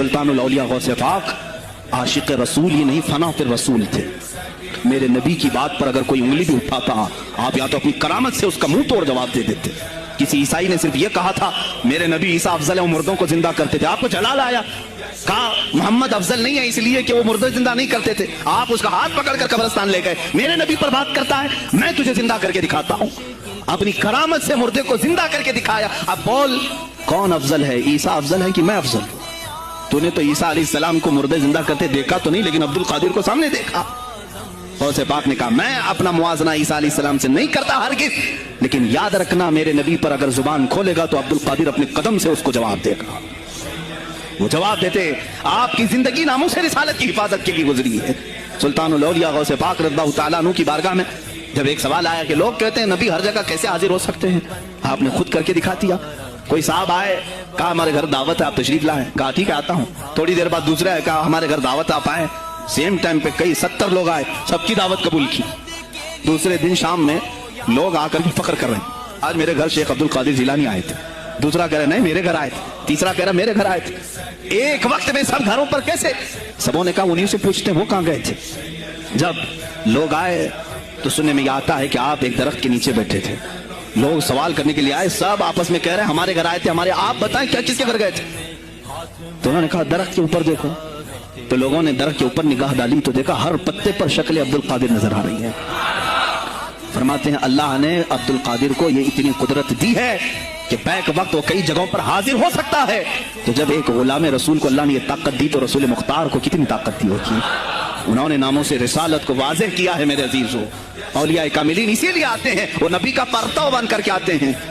सुल्तानुल औलिया गौस पाक आशिक रसूल ही नहीं फना फिर रसूल थे। मेरे नबी की बात पर अगर कोई उंगली भी उठाता आप या तो अपनी करामत से उसका मुंह तोड़ जवाब दे देते। किसी ईसाई ने सिर्फ ये कहा था मेरे नबी ईसा अफजल है, वो मुर्दों को जिंदा करते थे, आपको जलाल आया। कहा मोहम्मद अफजल नहीं है इसलिए कि वो मुर्दे जिंदा नहीं करते थे, आप उसका हाथ पकड़कर कब्रिस्तान ले गए। मेरे नबी पर बात करता है, मैं तुझे जिंदा करके दिखाता हूं। अपनी करामत से मुर्दे को जिंदा करके दिखाया। अब बोल कौन अफजल है, ईसा अफजल है कि मैं अफजल? तूने तो ईसा अलैहिस्सलाम को मुर्दे जिंदा करते देखा तो नहीं, लेकिन अब्दुल कादिर को सामने देखा। गौसे पाक ने कहा मैं अपना मुआजना ईसा अलैहिस्सलाम से नहीं करता हरगिज़, लेकिन याद रखना मेरे नबी पर अगर जुबान खोलेगा तो अब्दुल कादिर अपने कदम से उसको जवाब देगा। वो जवाब देते आपकी जिंदगी नामूसे रिसालत की हिफाजत के लिए गुजरी है। सुल्तानुल औलिया गौसे पाक रज़ियल्लाहु तआला अन्हु की बारगाह में जब एक सवाल आया कि लोग कहते हैं नबी हर जगह कैसे हाजिर हो सकते हैं, आपने खुद करके दिखा दिया। कोई साहब आए, कहा हमारे घर दावत है, आप तशरीफ लाएं। कहा ठीक है आता हूं। थोड़ी देर बाद दूसरा है, कहा हमारे घर दावत आप आए। सेम टाइम पे कई 70 लोग आए, सबकी दावत कबूल की। दूसरे दिन शाम में लोग आकर के फख्र कर रहे हैं आज मेरे घर शेख अब्दुल कादिर जिलानी आए थे। दूसरा कह रहा नहीं मेरे घर आए थे, तीसरा कह रहा मेरे घर आए थे। एक वक्त में सब घरों पर कैसे? सबों ने कहा उन्हीं से पूछते वो कहां गए थे। जब लोग आए तो सुनने में आता है कि आप एक दरख्त के नीचे बैठे थे, लोग सवाल करने के लिए आए, सब आपस में कह रहे हैं हमारे घर आए थे, हमारे। आप बताएं क्या किसके घर गए थे? तो उन्होंने कहा दरख्त के ऊपर देखो। तो लोगों ने दरख्त के ऊपर निगाह डाली तो देखा हर पत्ते पर शक्ल अब्दुल कादिर नजर आ रही है। फरमाते हैं अल्लाह ने अब्दुल कादिर को ये इतनी कुदरत दी है कि बैक वक्त वो कई जगहों पर हाजिर हो सकता है। तो जब एक गुलाम रसूल को अल्लाह ने ये ताकत दी तो रसूल मुख्तार को कितनी ताकत दी होगी। उन्होंने नामों से रिसालत को वाज़ेह किया है। मेरे अजीजों औलिया कामिलीन इसीलिए आते हैं, वो नबी का परताव बन करके आते हैं।